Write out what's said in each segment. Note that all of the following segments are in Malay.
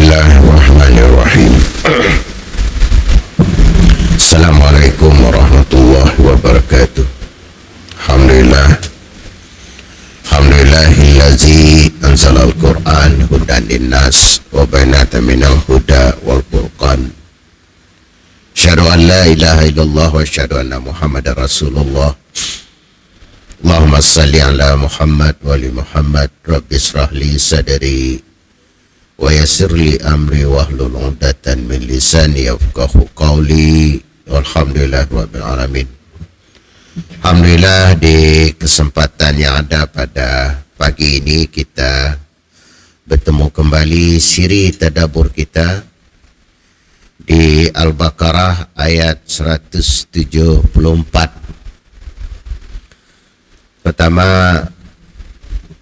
Bismillahirrahmanirrahim. Assalamualaikum warahmatullahi wabarakatuh. Alhamdulillahillazi anzalal Qur'an hudan linnas wa bainatan minal huda wal furqan. Asyhadu an la ilaha illallah wa asyhadu anna Muhammadar Rasulullah. Allahumma salli ala Muhammad wa ali Muhammad. Rabbi israh li sadri wa yassir li amri wahlul 'uqdatam min lisani yafqahu qawli. Walhamdulillah rabbil alamin. Alhamdulillah, di kesempatan yang ada pada pagi ini kita bertemu kembali siri tadabbur kita di Al-Baqarah ayat 174. Pertama,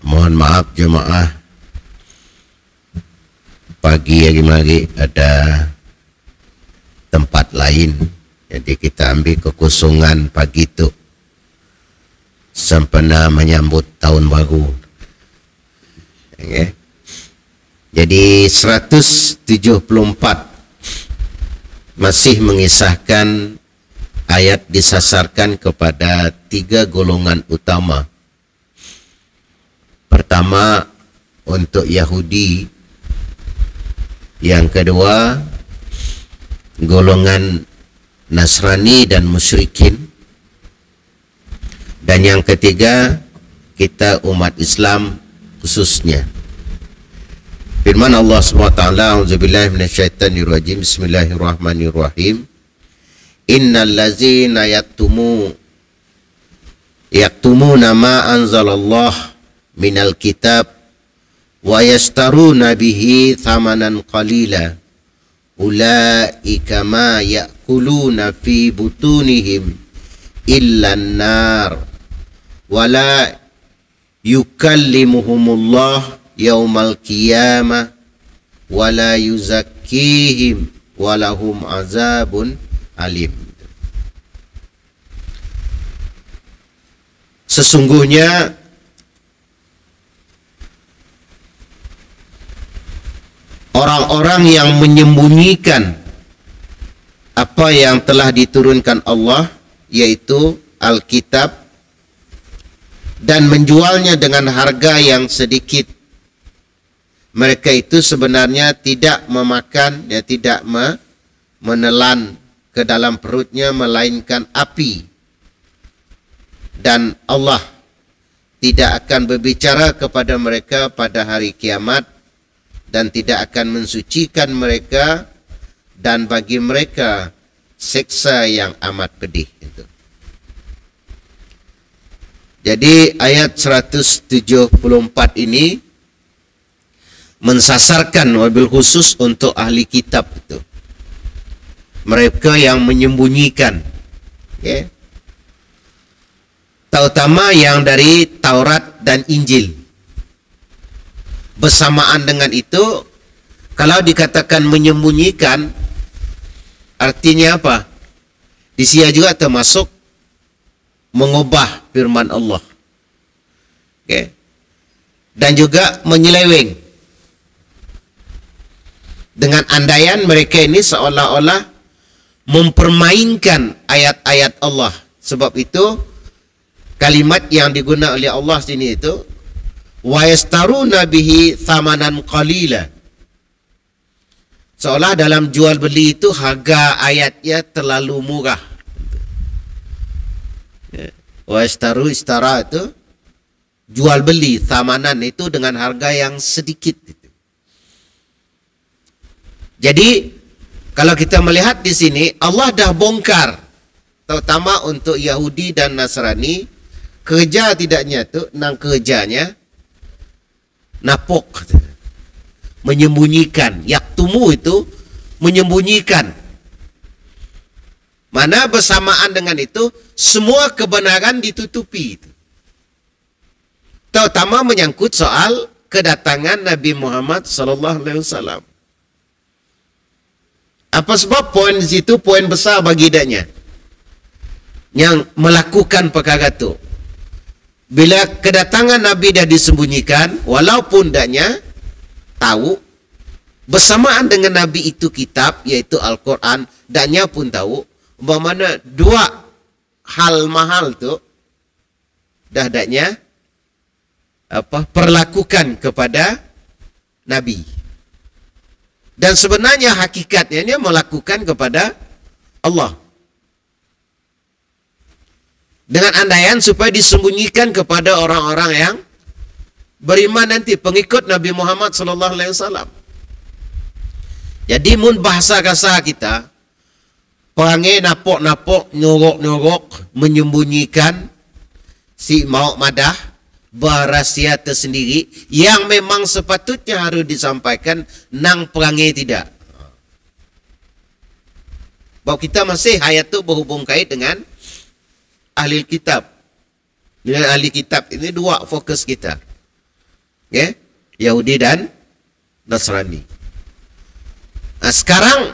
mohon maaf jemaah, pagi hari ada tempat lain, jadi kita ambil kekosongan pagi itu sempena menyambut tahun baru. Okay. Jadi 174 masih mengisahkan ayat disasarkan kepada 3 golongan utama. Pertama untuk Yahudi, yang kedua golongan Nasrani dan musyrikin, dan yang ketiga kita umat Islam khususnya. Firman Allah SWT, auzubillahi minasyaitonirrajim, bismillahirrahmanirrahim. Innal ladzina yaktumuna ma anzalallah minal kitab wa yastaruna bihi thamanan qalila ulaika ma ya'kuluna fi butunihim illa an-nar wa la yukallimuhumullah yaumal qiyamah wa la yuzakkihim wa lahum azabun alim. Sesungguhnya orang-orang yang menyembunyikan apa yang telah diturunkan Allah, yaitu Alkitab, dan menjualnya dengan harga yang sedikit, mereka itu sebenarnya tidak memakan, tidak menelan ke dalam perutnya melainkan api, dan Allah tidak akan berbicara kepada mereka pada hari kiamat dan tidak akan mensucikan mereka, dan bagi mereka siksa yang amat pedih. Itu. Jadi ayat 174 ini mensasarkan wabil khusus untuk ahli kitab itu, mereka yang menyembunyikan, okay, terutama yang dari Taurat dan Injil. Bersamaan dengan itu, kalau dikatakan menyembunyikan, artinya apa? Di sini juga termasuk mengubah firman Allah, okay, dan juga menyeleweng dengan andaian mereka ini seolah-olah mempermainkan ayat-ayat Allah. Sebab itu kalimat yang digunakan oleh Allah sini itu wa yastaruna bihi thamanan qalila, seolah dalam jual beli itu harga ayatnya terlalu murah. Wa yastaru, istara itu jual beli, thamanan itu dengan harga yang sedikit. Jadi kalau kita melihat di sini, Allah dah bongkar, terutama untuk Yahudi dan Nasrani, kerja tidaknya itu, nang kerjanya napok, menyembunyikan. Yaktumu itu menyembunyikan. Mana bersamaan dengan itu, semua kebenaran ditutupi. Terutama menyangkut soal kedatangan Nabi Muhammad SAW. Apa sebab? Poin di situ poin besar bagi idanya yang melakukan perkara itu. Bila kedatangan Nabi dah disembunyikan, walaupun daknya tahu, Bersamaan dengan Nabi itu kitab, iaitu Al-Quran, dannya pun tahu bagaimana dua hal mahal tu dah daknya perlakukan kepada Nabi. Dan sebenarnya hakikatnya dia melakukan kepada Allah. Dengan andaian supaya disembunyikan kepada orang-orang yang beriman nanti, pengikut Nabi Muhammad sallallahu alaihi wasallam. Jadi mun bahasa kasar kita, perangai napok-napok, nyorok-nyorok, menyembunyikan si mau madah, berahsia tersendiri yang memang sepatutnya harus disampaikan, nang perangai tidak. Bahawa kita masih hayat tu berhubung kait dengan ahli kitab. Dengan ahli kitab ini dua fokus kita. Okay? Yahudi dan Nasrani. Nah, sekarang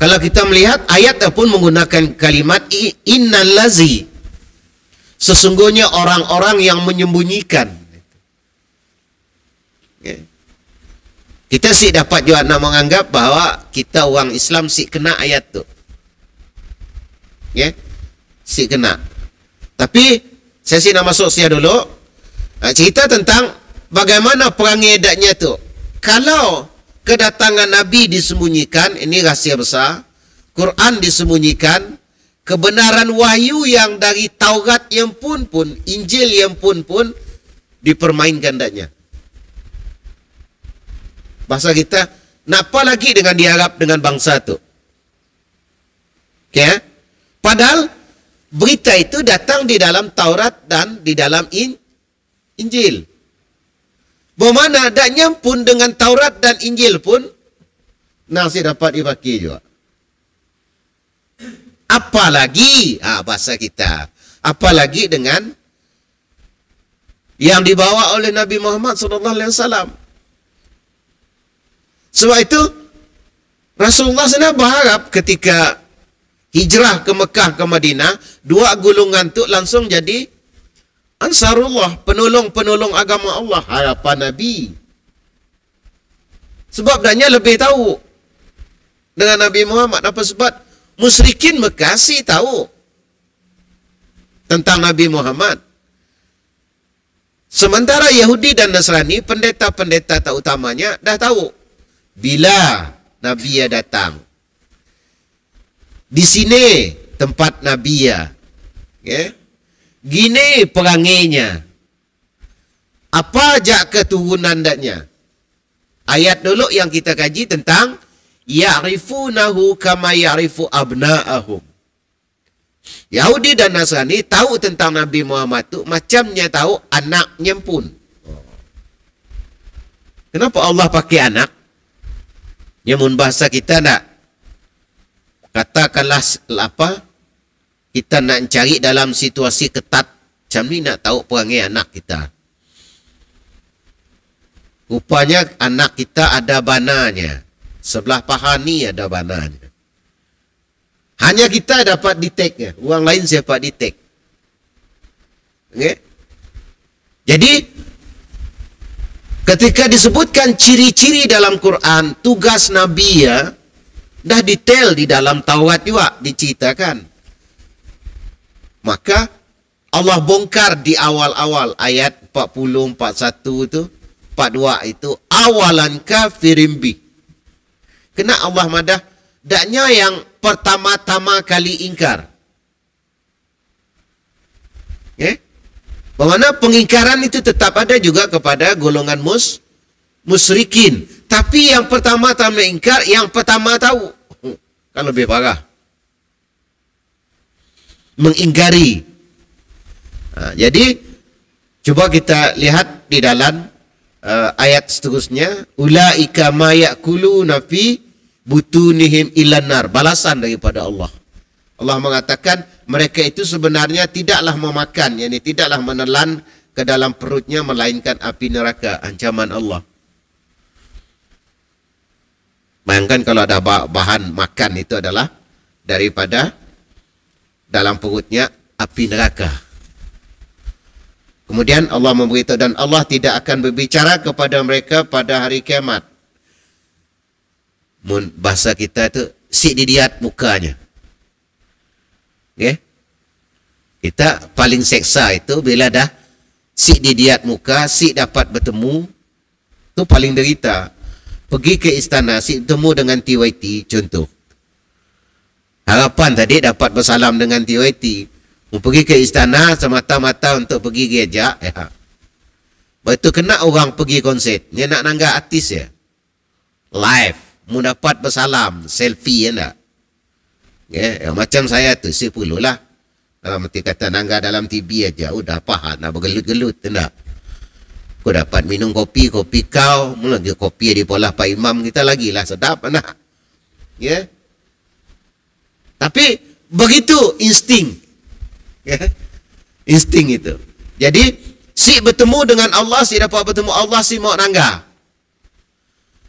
kalau kita melihat ayat pun menggunakan kalimat innallazi, sesungguhnya orang-orang yang menyembunyikan. Okay. Kita sih dapat juga nak menganggap bahawa kita orang Islam sih kena ayat tu. Okay. Si kena. Tapi saya sih nak masuk sia dulu. Cerita tentang bagaimana perangai edatnya tu. Kalau kedatangan Nabi disembunyikan, ini rahsia besar. Quran disembunyikan, kebenaran wahyu yang dari Taurat yang pun Injil yang pun dipermainkan edatnya. Bahasa kita, nak apa lagi dengan diharap dengan bangsa tu? Okay? Padahal berita itu datang di dalam Taurat dan di dalam Injil. Bagaimana adanya pun dengan Taurat dan Injil pun masih dapat dipakai juga. Apalagi bahasa kita, apalagi dengan yang dibawa oleh Nabi Muhammad SAW. Sebab itu Rasulullah SAW berharap ketika hijrah ke Mekah ke Madinah, dua golongan tu langsung jadi Ansarullah, penolong-penolong agama Allah, harapan Nabi. Sebab danya lebih tahu dengan Nabi Muhammad. Apa sebab? Musyrikin Mekah sih tahu tentang Nabi Muhammad. Sementara Yahudi dan Nasrani, pendeta-pendeta tak utamanya, dah tahu bila Nabi datang. Di sini tempat Nabi ya. Okay? Gini perangainya. Apa aja keturunan daknya? Ayat dulu yang kita kaji tentang ya'rifunahu kama ya'rifu abna'ahum. Yahudi dan Nasrani tahu tentang Nabi Muhammad tu macamnya tahu anaknya pun. Kenapa Allah pakai anak? Yang mun bahasa kita nak katakanlah apa, kita nak cari dalam situasi ketat macam ni, nak tahu perangai anak kita. Rupanya anak kita ada bananya. Sebelah paha ni ada bananya. Hanya kita dapat detect. Orang lain siapa detect. Okay? Jadi ketika disebutkan ciri-ciri dalam Quran, tugas Nabi ya, dah detail di dalam Taurat juga diceritakan. Maka Allah bongkar di awal-awal ayat 40, 41 itu, 42 itu, awalan kafirin bi. Kena Allah madah, daknya yang pertama-tama kali ingkar. Okay? Bagaimana pengingkaran itu tetap ada juga kepada golongan musyrikin. Tapi yang pertama-tama ingkar, yang pertama tahu. Kan lebih parah. Mengingkari. Jadi, coba kita lihat di dalam ayat seterusnya. Ulaika ma ya'kuluna fi butunihim ilanar. Balasan daripada Allah. Allah mengatakan, mereka itu sebenarnya tidaklah memakan, yakni tidaklah menelan ke dalam perutnya, melainkan api neraka, ancaman Allah. Bayangkan kalau ada bahan makan itu adalah daripada dalam perutnya api neraka. Kemudian Allah memberitahu, dan Allah tidak akan berbicara kepada mereka pada hari kiamat. bahasa kita tu si didiat mukanya. Okay? Kita paling seksa itu bila dah si didiat muka, si dapat bertemu, tu paling derita. Pergi ke istana, si bertemu dengan TYT, contoh. Harapan tadi dapat bersalam dengan TYT. Mau pergi ke istana semata-mata untuk pergi gereja, ya. Betul kena orang pergi konsert, dia nak nangga artis ya. Live, mau dapat bersalam, selfie ya enggak? Ya, macam saya tu, saya perlulah. Dalam arti kata nangga dalam TV aja, udah pahat nak bergelut-gelut enggak? Kau dapat minum kopi kau, lagi kopi di pola Pak Imam kita lagi lah sedap anak. Ya. Tapi begitu insting. Ya. Insting itu. Jadi si bertemu dengan Allah, si dapat bertemu Allah, si mau nangga.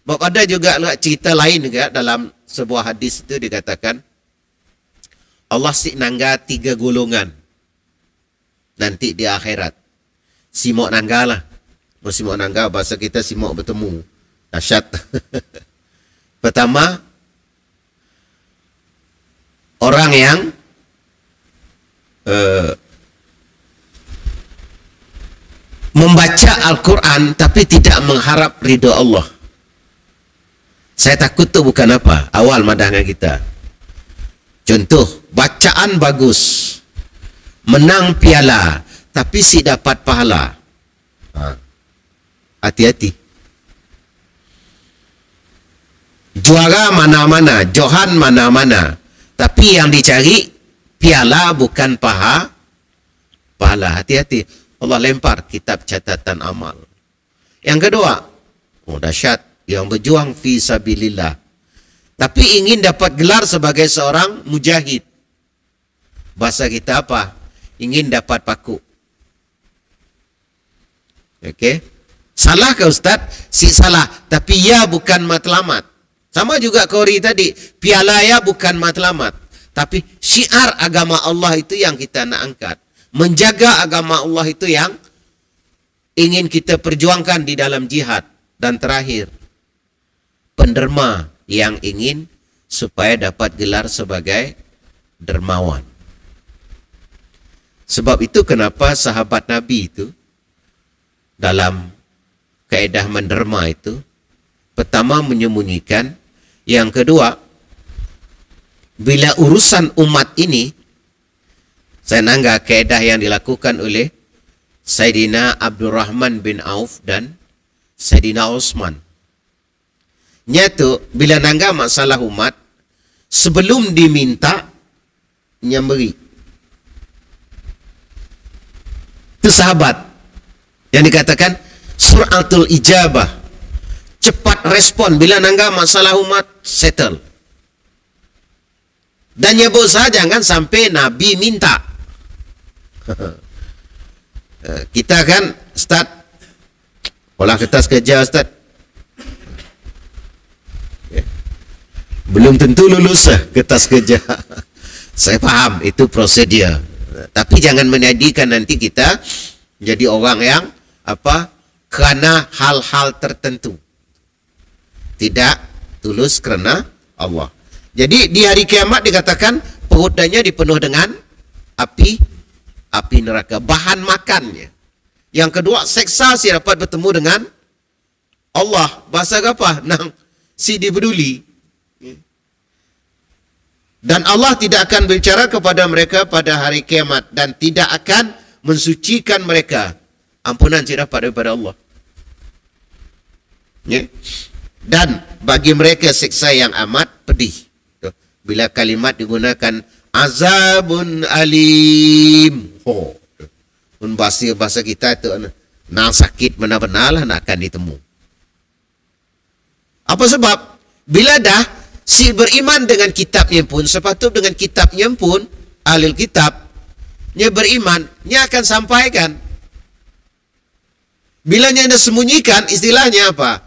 Sebab ada juga cerita lain juga dalam sebuah hadis itu dikatakan Allah si nangga 3 golongan nanti di akhirat. Si mau nangga lah. Si mau nangga bahasa kita si mau bertemu. Dahsyat. Pertama, orang yang membaca Al-Quran tapi tidak mengharap ridha Allah. Saya takut tu bukan apa awal madangan kita. Contoh, bacaan bagus, menang piala, tapi si dapat pahala. Hati-hati. Juara mana-mana, johan mana-mana, tapi yang dicari piala bukan pahala. Hati-hati. Allah lempar kitab catatan amal. Yang kedua, dahsyat, yang berjuang fi sabilillah, tapi ingin dapat gelar sebagai seorang mujahid. Bahasa kita apa? Ingin dapat paku. Okey. Salah ke Ustaz? Si salah, tapi ya bukan matlamat. Sama juga Qori tadi, piala ya bukan matlamat, tapi syiar agama Allah itu yang kita nak angkat. Menjaga agama Allah itu yang ingin kita perjuangkan di dalam jihad. Dan terakhir, penderma yang ingin supaya dapat gelar sebagai dermawan. Sebab itu kenapa sahabat Nabi itu dalam kaedah menderma itu pertama menyembunyikan, yang kedua bila urusan umat ini, saya nanggap kaedah yang dilakukan oleh Sayyidina Abdurrahman bin Auf dan Sayyidina Osman. Nyatu bila nangga masalah umat, sebelum diminta nyamberi. Itu sahabat yang dikatakan suratul ijabah, cepat respon bila nangga masalah umat, settle. Dan nyebut saja jangan sampai Nabi minta. Kita kan Ustaz, olah kertas kerja Ustaz, belum tentu lulus kertas kerja. Saya paham itu prosedur, tapi jangan menjadikan nanti kita jadi orang yang apa kerana hal-hal tertentu, tidak tulus kerana Allah. Jadi di hari kiamat dikatakan perutnya dipenuh dengan api neraka, bahan makannya. Yang kedua, seksa si dapat bertemu dengan Allah. Bahasa apa? Nang si dibeduli. Dan Allah tidak akan berbicara kepada mereka pada hari kiamat dan tidak akan mensucikan mereka. Ampunan si dapat daripada Allah. Ya. Dan bagi mereka siksa yang amat pedih. Bila kalimat digunakan azabun alim. Bahasa kita itu nak sakit benar-benar lah nak akan ditemu. Apa sebab? Bila dah si beriman dengan kitabnya pun, sepatut dengan kitabnya pun, ahlul kitab, nya beriman, nya akan sampaikan. Bila nya sembunyikan, istilahnya apa?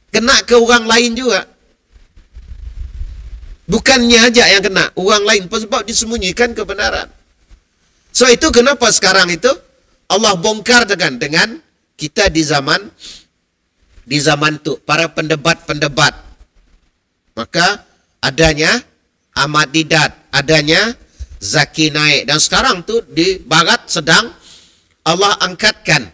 Kena ke orang lain juga. Bukannya aja yang kena, orang lain pun sebab disembunyikan kebenaran. So itu kenapa sekarang itu Allah bongkar dengan kita di zaman itu para pendebat-pendebat Maka adanya Ahmadidat, adanya Zaki naik. Dan sekarang tu di barat sedang Allah angkatkan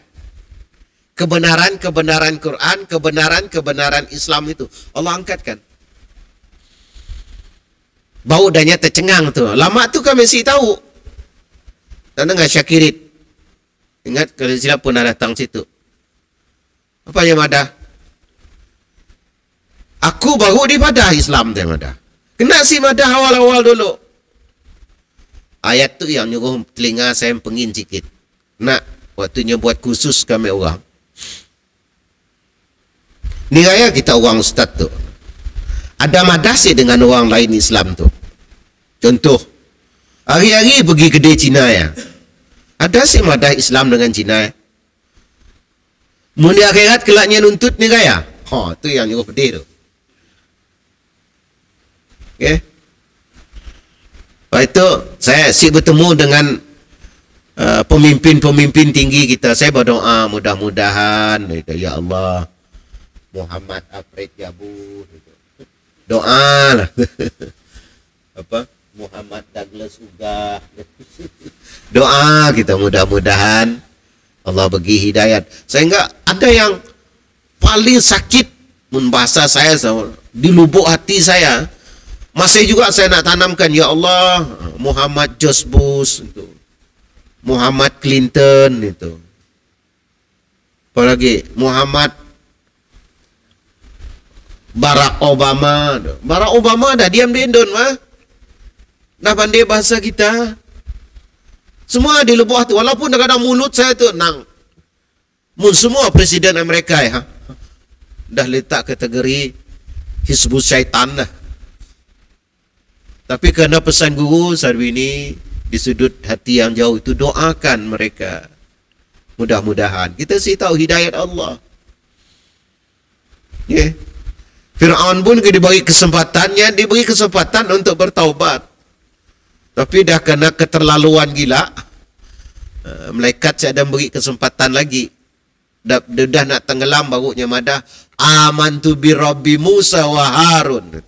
kebenaran-kebenaran Quran, kebenaran-kebenaran Islam itu. Allah angkatkan. Bau danya tercengang tu. Lama tu kami mesti tahu. Tanda enggak Syakirit? Ingat kalau silap pun ada datang situ. Apa yang ada? Aku baru di madah Islam tu yang ada. Kena si madah awal-awal dulu. Ayat tu yang nyuruh telinga saya pengin sikit. Nak waktunya buat khusus kami orang. Ni raya kita orang ustaz tu. Ada madah si dengan orang lain Islam tu. Contoh. Hari-hari pergi kedai Cina ya. Ada si madah Islam dengan Cina ya. Mula akhirat kelaknya nuntut ni raya. Tu yang nyuruh pedih tu. Okay. Lepas itu saya bertemu dengan pemimpin-pemimpin tinggi kita. Saya berdoa mudah-mudahan ya Allah Muhammad Afred Jabu doa lah. Apa Muhammad Douglas Ugah doa kita mudah-mudahan Allah bagi hidayat. Sehingga ada yang paling sakit membahasa saya di lubuk hati saya. Masih juga saya nak tanamkan, ya Allah, Muhammad George Bush, itu. Muhammad Clinton, itu. Apalagi Muhammad Barack Obama. Barack Obama dah diam di Indon, mah. Dah pandai bahasa kita. Semua di lubuk hati. Walaupun kadang mulut saya tu nang. Semua presiden Amerika ya. Dah letak kategori Hizbus Syaitan dah. Tapi kerana pesan guru hari ini di sudut hati yang jauh itu doakan mereka. Mudah-mudahan kita sih tahu hidayat Allah. Ya. Firaun pun diberi kesempatannya, diberi kesempatan untuk bertaubat. Tapi dah kena keterlaluan gila. Malaikat saya ada beri kesempatan lagi. Dah nak tenggelam barunya madah amantu bi rabbi Musa wa Harun.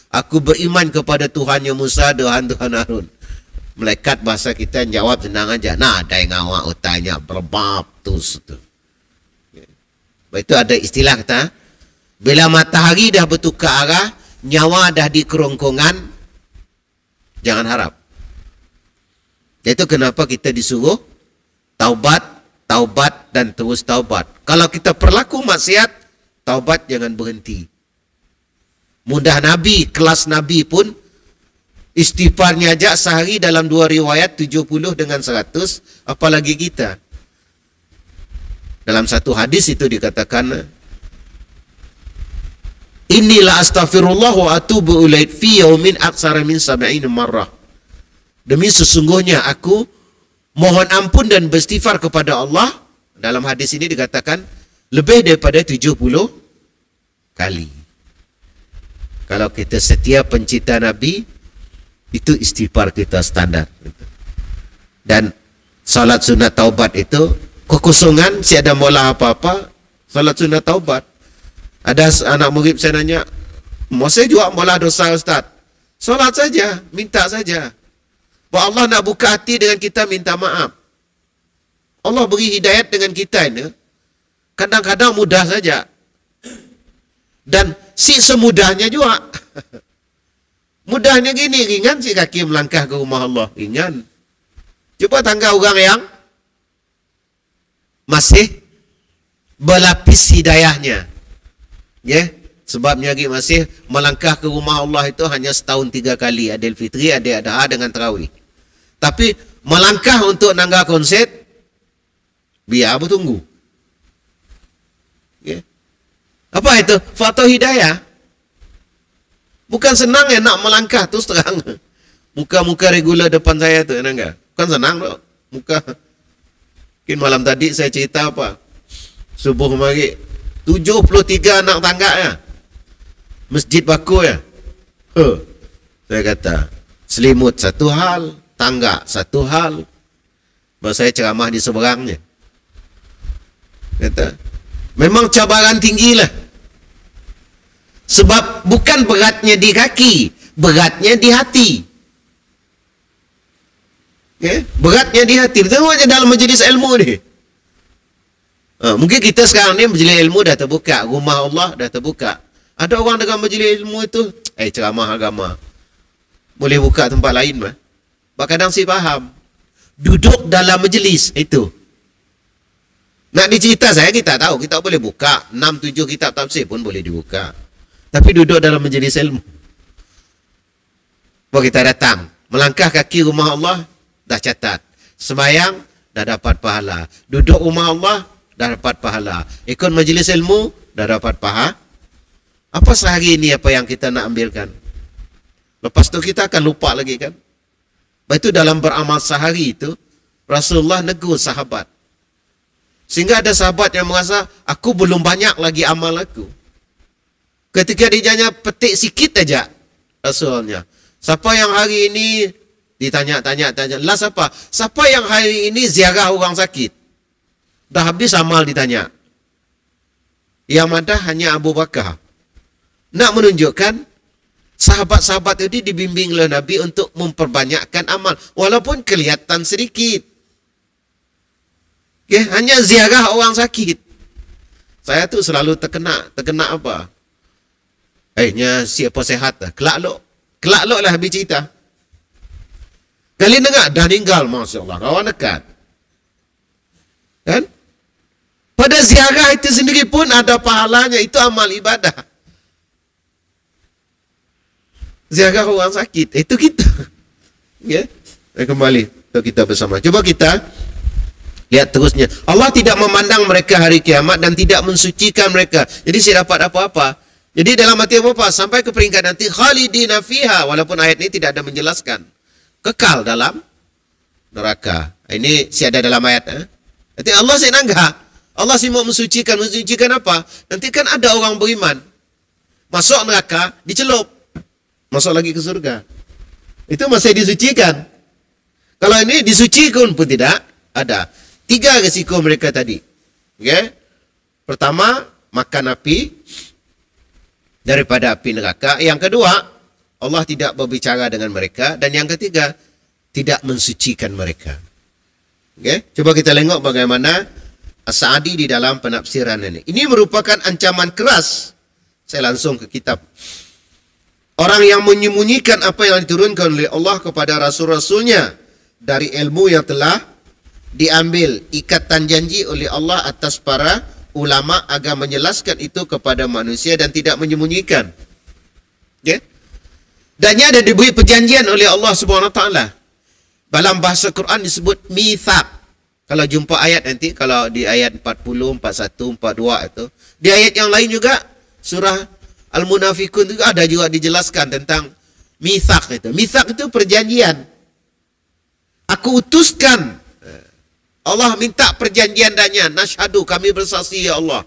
Aku beriman kepada Tuhannya Musa dan Tuhan Harun. Malaikat bahasa kita jawab senang aja. Nah, ada yang awak tanya berbab tu. Itu ada istilah kata. Bila matahari dah bertukar arah, nyawa dah di kerongkongan, jangan harap. Itu kenapa kita disuruh taubat, taubat dan terus taubat. Kalau kita berlaku maksiat, taubat jangan berhenti. Mudah Nabi, kelas Nabi pun istighfarnya aja sehari dalam 2 riwayat 70 dengan 100, apalagi kita. Dalam satu hadis itu dikatakan, Inilah astaghfirullah wa atubu ilaih fi yaumin aksara min 70 marrah. Demi sesungguhnya aku mohon ampun dan beristighfar kepada Allah. Dalam hadis ini dikatakan lebih daripada 70 kali. Kalau kita setia pencinta Nabi, itu istighfar kita standar. Dan salat sunat taubat itu kekosongan, si ada mola apa-apa, salat sunat taubat. Ada anak murid saya nanya, saya juga mola dosa Ustaz. Salat saja, minta saja. Bahawa Allah nak buka hati dengan kita minta maaf. Allah beri hidayat dengan kita ini. Kadang-kadang mudah saja. Dan si semudahnya juga. Mudahnya gini, ringan si kaki melangkah ke rumah Allah. Ringan. Cuba tangga orang yang masih berlapis hidayahnya. Ya, sebabnya lagi masih melangkah ke rumah Allah itu hanya setahun 3 kali. Adil Fitri, Adil Adha dengan Tarawih. Tapi melangkah untuk nangga konsert, biar bertunggu. Ya. Apa itu? Faktor hidayah. Bukan senang ya nak melangkah, terus terang. Muka-muka regular depan saya tu, enggak? Bukan senang tu. Muka. Mungkin malam tadi saya cerita apa? Subuh mari 73 anak tangga ya. Masjid baku ya. Saya kata, selimut satu hal, tangga satu hal. Baru saya ceramah di seberangnya. Kata, memang cabaran tinggi lah. Sebab bukan beratnya di kaki, beratnya di hati. Beratnya di hati. Tengok je dalam majlis ilmu ni. Mungkin kita sekarang ni majlis ilmu dah terbuka, rumah Allah dah terbuka. Ada orang dengan majlis ilmu itu, ceramah agama. Boleh buka tempat lain mah. Kadang si faham. Duduk dalam majlis itu. Nak dicerita saya, kita tahu. Kita boleh buka. 6-7 kitab tafsir pun boleh dibuka. Tapi duduk dalam majlis ilmu. Bahawa kita datang. Melangkah kaki rumah Allah, dah catat. Sembayang, dah dapat pahala. Duduk rumah Allah, dah dapat pahala. Ikut majlis ilmu, dah dapat pahala. Apa sehari ini apa yang kita nak ambilkan? Lepas tu kita akan lupa lagi kan? Lepas itu dalam beramal sehari itu, Rasulullah negur sahabat. Sehingga ada sahabat yang merasa, aku belum banyak lagi amal aku. Ketika dia petik sikit aja Rasulnya. Siapa yang hari ini ditanya. Lah siapa? Siapa yang hari ini ziarah orang sakit? Dah habis amal ditanya. Yang ada hanya Abu Bakar. Nak menunjukkan sahabat-sahabat itu dibimbing oleh Nabi untuk memperbanyakkan amal. Walaupun kelihatan sedikit. Hanya ziarah orang sakit. Saya tu selalu terkena apa? Siapa sehat dah. Kelak lah habis cerita. Kali dengar, dah meninggal. Masya Allah, kawan dekat. Kan? Pada ziarah itu sendiri pun ada pahalanya. Itu amal ibadah. Ziarah orang sakit. Itu kita. Kembali untuk kita bersama. Coba kita lihat terusnya. Allah tidak memandang mereka hari kiamat dan tidak mensucikan mereka. Jadi saya dapat apa-apa. Jadi dalam hati apa-apa. Sampai ke peringkat nanti. Khalidina fiha. Walaupun ayat ini tidak ada menjelaskan. Kekal dalam neraka. Ini si ada dalam ayat. Nanti Allah saya nanggah. Allah sih mau mensucikan. Mensucikan apa? Nanti kan ada orang beriman. Masuk neraka, dicelup. Masuk lagi ke surga. Itu masih disucikan. Kalau ini disucikan pun tidak ada. 3 risiko mereka tadi. Pertama, makan api daripada api neraka. Yang kedua, Allah tidak berbicara dengan mereka. Dan yang ketiga, tidak mensucikan mereka. Coba kita tengok bagaimana As-Sa'di di dalam penafsiran ini. Ini merupakan ancaman keras. Saya langsung ke kitab. Orang yang menyembunyikan apa yang diturunkan oleh Allah kepada Rasul-Rasulnya dari ilmu yang telah diambil ikatan janji oleh Allah atas para ulama agar menjelaskan itu kepada manusia dan tidak menyembunyikan. Dan ia ada diberi perjanjian oleh Allah SWT. Dalam bahasa Quran disebut mithaq. Kalau jumpa ayat nanti, kalau di ayat 40, 41, 42 itu. Di ayat yang lain juga, surah Al-Munafikun itu ada juga dijelaskan tentang mithaq itu. Mithaq itu perjanjian. Aku utuskan. Allah minta perjanjian dannya. Nashhadu, kami bersaksi ya Allah.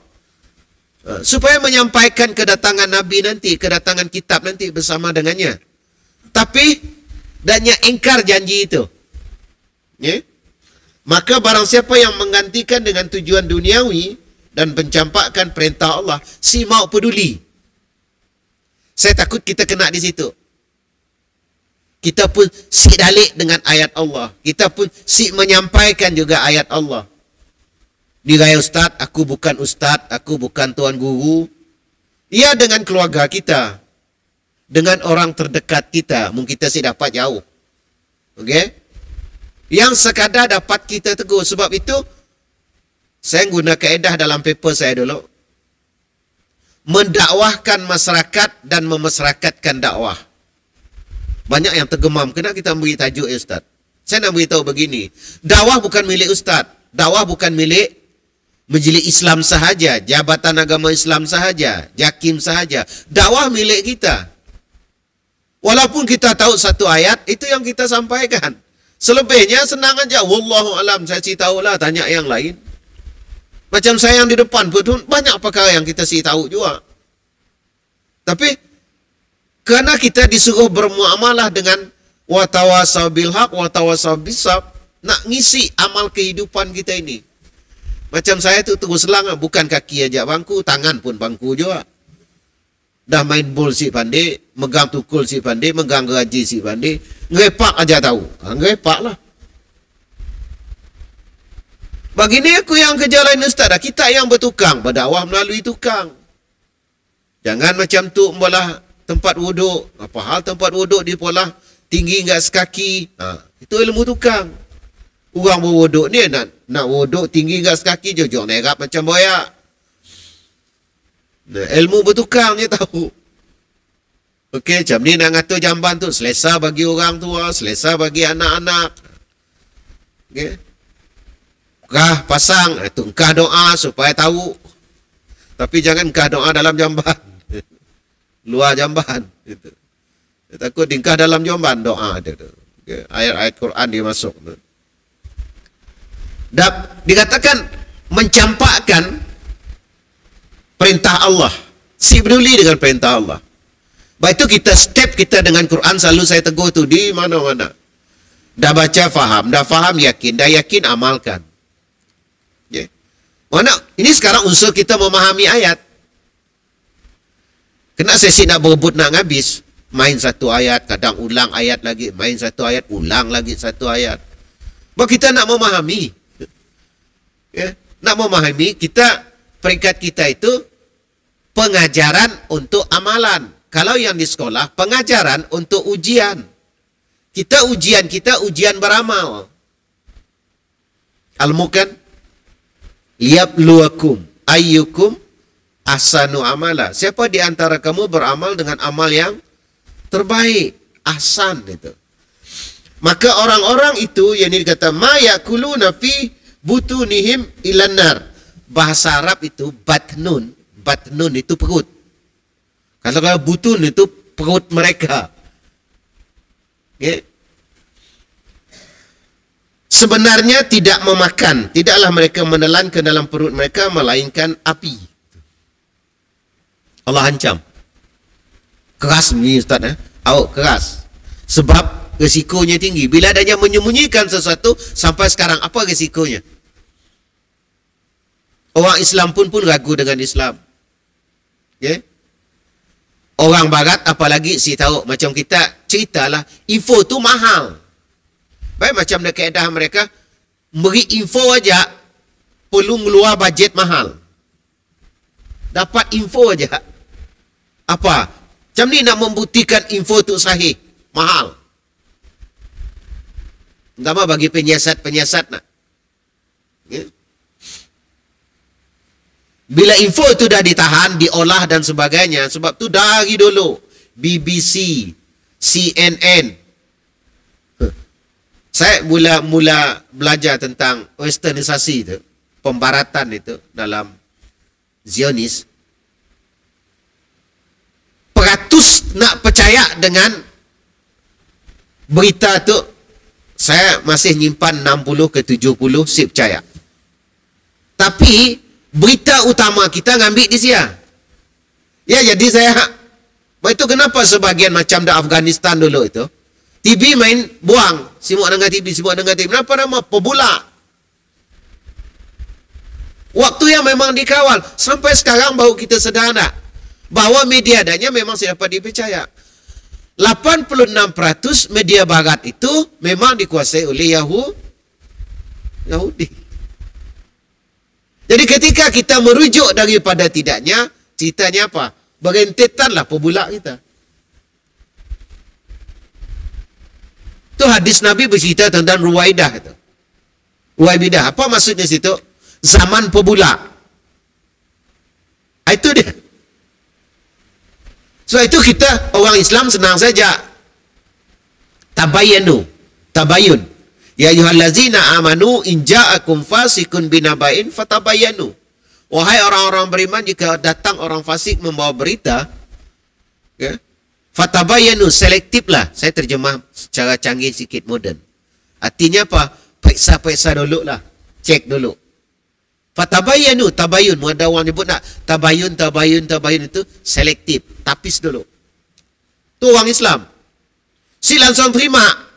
Supaya menyampaikan kedatangan Nabi nanti, kedatangan kitab nanti bersama dengannya. Tapi, dannya ingkar janji itu. Maka barang siapa yang menggantikan dengan tujuan duniawi dan mencampakkan perintah Allah, si mau peduli. Saya takut kita kena di situ. Kita pun si dalik dengan ayat Allah. Kita pun si menyampaikan juga ayat Allah. Diraya Ustaz, aku bukan Ustaz, aku bukan Tuan Guru. Ia dengan keluarga kita. Dengan orang terdekat kita. Mungkin kita si dapat jauh. Yang sekadar dapat kita tegur. Sebab itu, saya guna kaedah dalam paper saya dulu. Mendakwahkan masyarakat dan memasyarakatkan dakwah. Banyak yang tergemam. Kenapa kita beri tajuk Ustaz? Saya nak beritahu begini. Dakwah bukan milik Ustaz. Dakwah bukan milik Majlis Islam sahaja. Jabatan Agama Islam sahaja. Jakim sahaja. Dakwah milik kita. Walaupun kita tahu satu ayat, itu yang kita sampaikan. Selebihnya senang aja. Wallahu alam. Saya ceritahu lah. Tanya yang lain. Macam saya yang di depan pun banyak perkara yang kita sih tahu juga. Tapi kerana kita disuruh bermuamalah dengan watawasaw bil haq watawasaw bisab, nak ngisi amal kehidupan kita ini. Macam saya tu terus selang, bukan kaki aja bangku, tangan pun bangku juga. Dah main bol si pandai, megang tukul si pandai, megang gaji si pandai, ngerepak aja tahu. Ngerepak lah. Begini aku yang kerja lain ustaz dah. Kita yang bertukang, berdakwah melalui tukang. Jangan macam tu membelah tempat wuduk. Apa hal tempat wuduk di polah tinggi enggak sekaki. Itu ilmu tukang. Orang berwuduk ni nak wuduk tinggi enggak sekaki, jojok nerap macam boyak. Nah, ilmu bertukang je tahu. Okey, macam ni nak ngatur jamban tu, selesa bagi orang tua, selesa bagi anak-anak. Okey. Kah pasang, itu engkah doa supaya tahu. Tapi jangan engkah doa dalam jamban. Luar jamban. Itu. Takut engkah dalam jamban doa ada tu. Okay. Ayat-ayat Quran dia masuk tu. Dikatakan mencampakkan perintah Allah. Si peduli dengan perintah Allah. Baik itu kita step kita dengan Quran selalu saya tegur tu di mana-mana. Dah baca faham, dah faham yakin, dah yakin amalkan. Yeah. Mana ini sekarang unsur kita memahami ayat. Kena sesi nak berebut nak habis, main satu ayat, kadang ulang ayat lagi, main satu ayat, ulang lagi satu ayat. Bahawa kita nak memahami. Yeah. Nak memahami, kita peringkat kita itu pengajaran untuk amalan. Kalau yang di sekolah, pengajaran untuk ujian. Kita ujian beramal. Al-Mulk kan? Liyabluwakum ayyukum ahsanu amala. Siapa di antara kamu beramal dengan amal yang terbaik, ahsan itu. Maka orang-orang itu yang dikata ma yakuluna fi butunihim ilanar. Bahasa Arab itu batnun. Batnun itu perut. Kalau butun itu perut mereka. Okay. Sebenarnya tidak memakan, tidaklah mereka menelan ke dalam perut mereka melainkan api. Allah ancam. Keras ni ustaz keras. Sebab risikonya tinggi. Bila adanya menyembunyikan sesuatu sampai sekarang, apa risikonya? Orang Islam pun ragu dengan Islam. Okay? Orang barat apalagi si tahu macam kita ceritalah info tu mahal. Baik macam dah kaedah mereka, beri info aja perlu ngeluar bajet mahal. Dapat info aja. Apa? Macam ni nak membuktikan info tu sahih, mahal. Terutama bagi penyiasat-penyiasat nak. Ya? Bila info itu dah ditahan, diolah dan sebagainya, sebab tu dari dulu BBC, CNN, saya mula belajar tentang westernisasi itu, pembaratan itu dalam Zionis. Peratus nak percaya dengan berita itu, saya masih nyimpan 60 ke 70 si percaya. Tapi berita utama kita ngambil di sia. Ya, jadi saya itu kenapa sebagian macam di Afghanistan dulu itu TV main buang, simuk dengar TV. Kenapa nama? Pebula. Waktu yang memang dikawal. Sampai sekarang baru kita sedar tak? Bahawa media adanya memang tidak dapat dipercaya. 86% media barat itu memang dikuasai oleh Yahudi. Jadi ketika kita merujuk daripada tidaknya, ceritanya apa? Berentetanlah pebula kita. Itu hadis Nabi bercerita tentang Ruwaidah itu. Ruwaidah. Apa maksudnya situ? Zaman pebula. Itu dia. So itu kita orang Islam senang saja. Tabayun. Ya ayyuhallazina amanu in ja'akum fasikun binaba'in fatabayanu. Wahai orang-orang beriman, jika datang orang fasik membawa berita, ya, fatabayanu, selektiflah. Saya terjemah secara canggih sikit, moden. Artinya apa? Periksa dulu lah. Cek dulu. Fatabayanu, tabayun. Ada orang nyebut nak tabayun itu selektif. Tapis dulu. Itu orang Islam. Si langsung terima.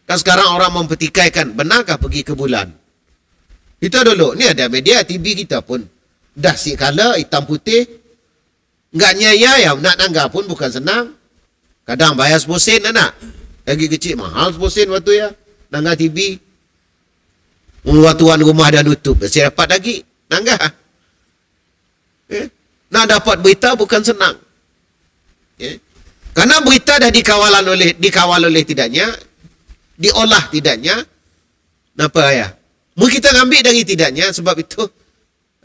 Kan sekarang orang mempertikaikan, benarkah pergi ke bulan? Kita dulu, ni ada media TV kita pun dah si color hitam putih. Enggaknya ya, nak nangga pun bukan senang. Kadang bayar 10 sen nak. Lagi kecil mahal 10 sen waktu ya. Nangga TV. Tuan rumah dah nutup. Saya dapat lagi. Nangga. Nak dapat berita bukan senang. Karena berita dah dikawal oleh tidaknya, diolah tidaknya. Kenapa ya? Mungkin kita ambil dari tidaknya, sebab itu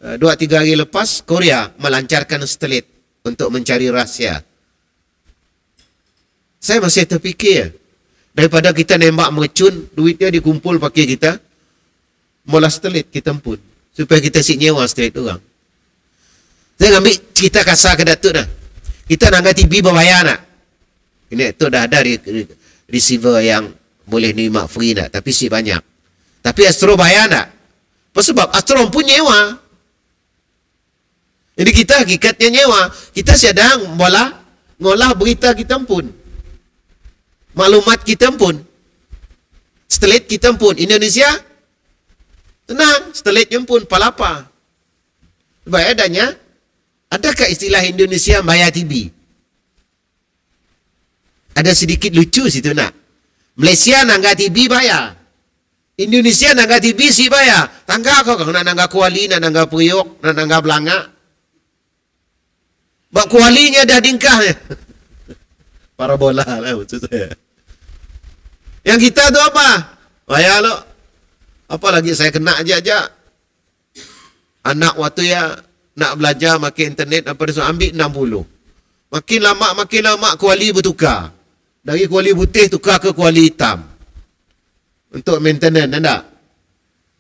2-3 hari lepas Korea melancarkan satelit untuk mencari rahsia. Saya masih terfikir, daripada kita nembak mercun, duitnya dikumpul pakai kita, mula satelit kita pun, supaya kita nyewa satelit orang. Saya ambil cerita kasar ke Datuk dah. Kita nak TV berbayar nak. Ini tu dah ada receiver yang boleh nerima free nak, tapi si banyak. Tapi Astro bayar nak. Sebab Astro pun nyewa. Jadi kita hakikatnya nyewa. Kita sedang ngolah berita kita pun. Maklumat kita pun. Satelit kita pun. Indonesia tenang. Satelitnya pun palapa. Sebab adanya, adakah istilah Indonesia bayar TV? Ada sedikit lucu situ nak. Malaysia nangga TV bayar. Indonesia nangga TV si bayar. Tangga kau nak nangga Kuali, nak nangga Priok, nak nangga Belanga. Bak Kualinya dah dingkahnya. Parabola lah maksud saya. Yang kita tu apa? Bayar lo. Apa lagi saya kena aja. Anak waktu ya nak belajar makin internet apa dia ambil 60. Makin lama kuali bertukar. Dari kuali putih tukar ke kuali hitam. Untuk maintenance tak?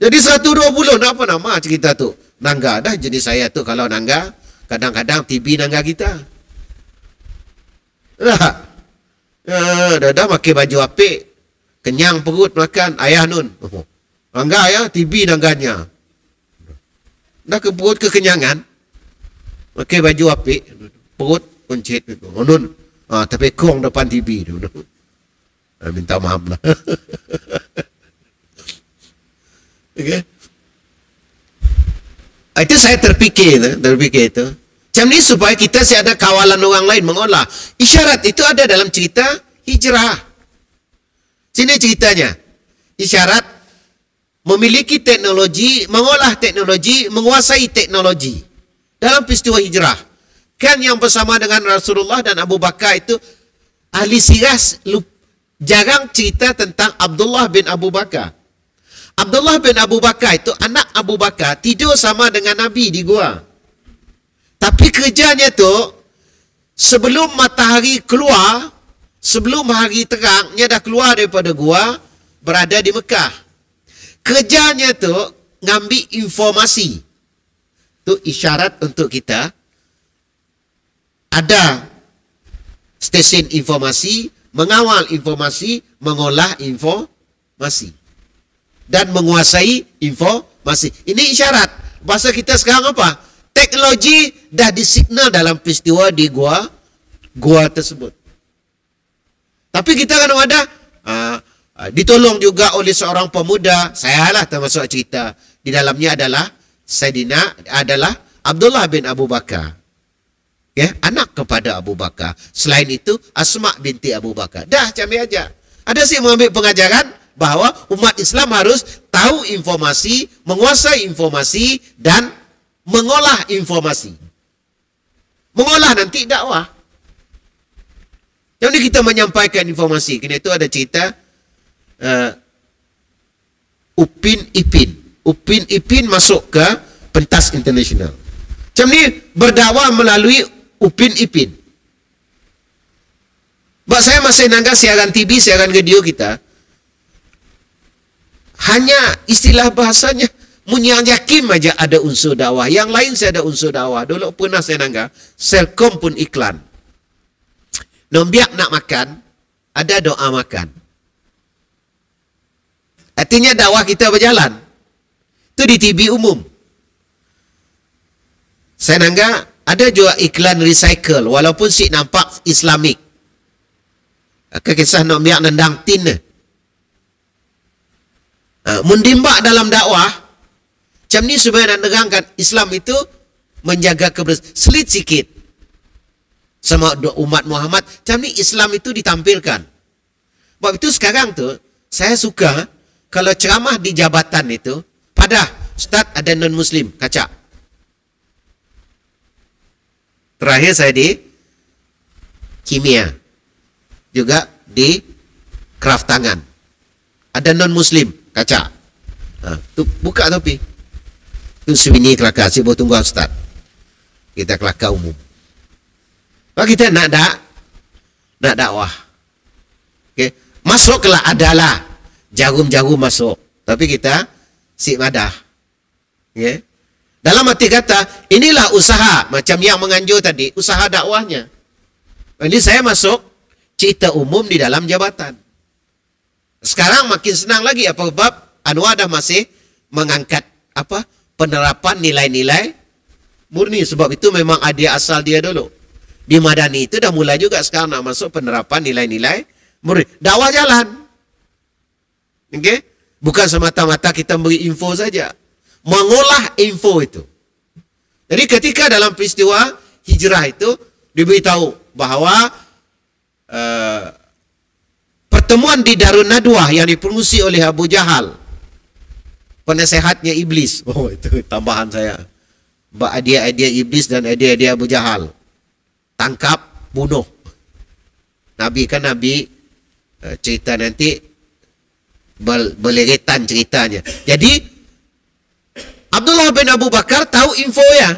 Jadi 120 nak apa nama cerita tu? Nangga dah jenis saya tu kalau nangga kadang-kadang TV nangga kita. Dah pakai baju apik. Kenyang perut makan ayah nun. Nangga ya TV nangganya. Dah ke perut kekenyangan. Pakai baju apik, perut kuncit itu. Nun. Tapi kong depan TV tu. Minta maaf lah. Okay. Itu saya terfikir itu. Macam ni supaya kita ada kawalan orang lain mengolah. Isyarat itu ada dalam cerita hijrah. Sini ceritanya. Isyarat memiliki teknologi, mengolah teknologi, menguasai teknologi. Dalam peristiwa hijrah. Kan yang bersama dengan Rasulullah dan Abu Bakar itu, ahli sirah jarang cerita tentang Abdullah bin Abu Bakar. Abdullah bin Abu Bakar itu, anak Abu Bakar, tidur sama dengan Nabi di gua. Tapi kerjanya tu, sebelum matahari keluar, sebelum hari terangnya dah keluar daripada gua, berada di Mekah. Kerjanya tu ngambil informasi. Tu isyarat untuk kita. Ada stesen informasi, mengawal informasi, mengolah informasi. Dan menguasai informasi. Ini isyarat. Bahasa kita sekarang apa? Teknologi dah disignal dalam peristiwa di gua tersebut. Tapi kita kan ada ditolong juga oleh seorang pemuda, saya lah termasuk cerita. Di dalamnya adalah Saidina adalah Abdullah bin Abu Bakar. Ya, anak kepada Abu Bakar. Selain itu Asma binti Abu Bakar. Dah cambil aja. Ada sih mengambil pengajaran bahawa umat Islam harus tahu informasi, menguasai informasi dan mengolah informasi. Mengolah nanti dakwah. Jadi kita menyampaikan informasi. Kini itu ada cerita Upin Ipin masuk ke pentas internasional. Macam ni berdakwah melalui Upin Ipin. Sebab saya masih nangga siaran TV, siaran radio kita. Hanya istilah bahasanya Munyang Jakim aja ada unsur dakwah. Yang lain saya ada unsur dakwah. Dulu pernah saya nangga Selcom pun iklan. Nombiak nak makan, ada doa makan. Artinya dakwah kita berjalan. Itu di TV umum. Saya nangga ada juga iklan recycle walaupun si nampak Islamik. Kisah nombiak nendang tin. Mendimbak dalam dakwah macam ni supaya nak nerangkan Islam itu menjaga kebersihan. Selit sikit. sama umat Muhammad. Macam ni Islam itu ditampilkan. Sebab itu sekarang tu, saya suka kalau ceramah di jabatan itu, padah, Ustaz ada non-Muslim, kacak. Terakhir saya di kimia, juga di kraft tangan. Ada non-Muslim, kacak. Tu buka topi. Tu sebini kelakar, sibuk tunggu Ustaz. Kita kelakar umum. Kalau kita nak dakwah. Okay. Masuklah adalah jarum-jarum masuk. Tapi kita sik madah. Okay. Dalam arti kata, inilah usaha. Macam yang menganjur tadi, usaha dakwahnya. Jadi saya masuk cerita umum di dalam jabatan. Sekarang makin senang lagi. Apa sebab Anwar dah masih mengangkat penerapan nilai-nilai murni. Sebab itu memang ada asal dia dulu. Di Madani itu dah mulai juga sekarang nak masuk penerapan nilai-nilai murni. Dakwah jalan. Okay? Bukan semata-mata kita beri info saja. Mengolah info itu. Jadi ketika dalam peristiwa hijrah itu diberitahu bahawa pertemuan di Darun Nadwah yang dipengurusi oleh Abu Jahal, penasehatnya iblis. Oh, itu tambahan saya. Idea-idea iblis dan idea-idea Abu Jahal. Tangkap, bunuh. Nabi kan Nabi cerita nanti berleretan ceritanya. Jadi Abdullah bin Abu Bakar tahu info ya.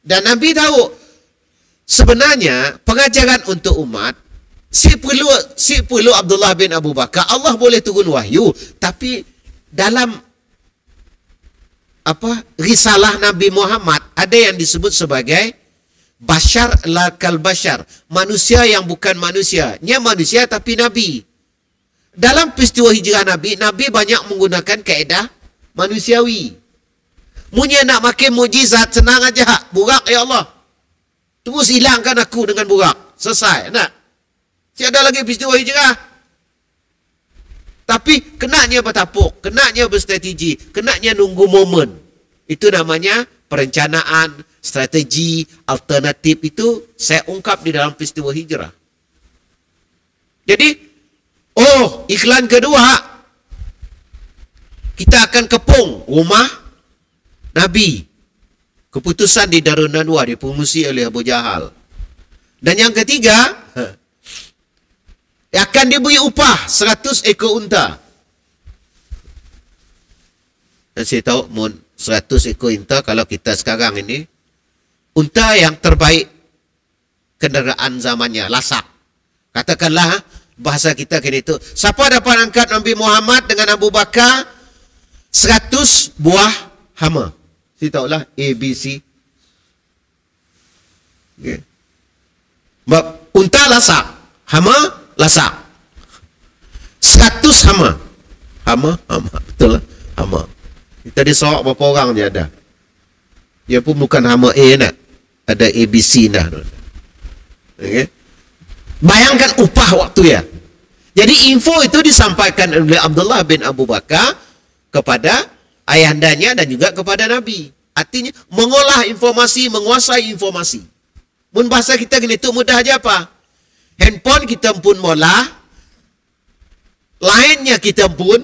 Dan Nabi tahu sebenarnya pengajaran untuk umat si perlu Abdullah bin Abu Bakar. Allah boleh turun wahyu, tapi dalam risalah Nabi Muhammad ada yang disebut sebagai bashar la kal bashar, manusia yang bukan manusia. Nya manusia tapi nabi. Dalam peristiwa hijrah Nabi banyak menggunakan kaedah manusiawi. Munya nak makin mujizat senang aja, burak ya Allah. Terus hilangkan aku dengan burak. Selesai, nak. Tiada lagi peristiwa hijrah. Tapi kenanya bertapuk, kenanya berstrategi, kenanya nunggu momen. Itu namanya perencanaan, strategi, alternatif. Itu saya ungkap di dalam peristiwa hijrah. Jadi, iklan kedua, kita akan kepung rumah Nabi. Keputusan di Darun Nadwah dipengurusi oleh Abu Jahal. Dan yang ketiga, akan diberi upah 100 ekor unta. Dan saya tahu 100 ekor unta kalau kita sekarang ini, unta yang terbaik kenderaan zamannya, lasak. Katakanlah bahasa kita kini itu, siapa dapat angkat Nabi Muhammad dengan Abu Bakar 100 buah hama. Saya tahulah ABC. Okay. Unta lasak, hama lasak. 100 hama. Hama, betul lah. Hama. Kita di Sarawak berapa orang je ada. Dia pun bukan hama A nak. Ada ABC dah. Okay. Bayangkan upah waktu ya. Jadi info itu disampaikan oleh Abdullah bin Abu Bakar kepada ayahandanya dan juga kepada Nabi. Artinya mengolah informasi, menguasai informasi. Mun bahasa kita gini tu mudah aja apa? Handphone kita pun molah, lainnya kita pun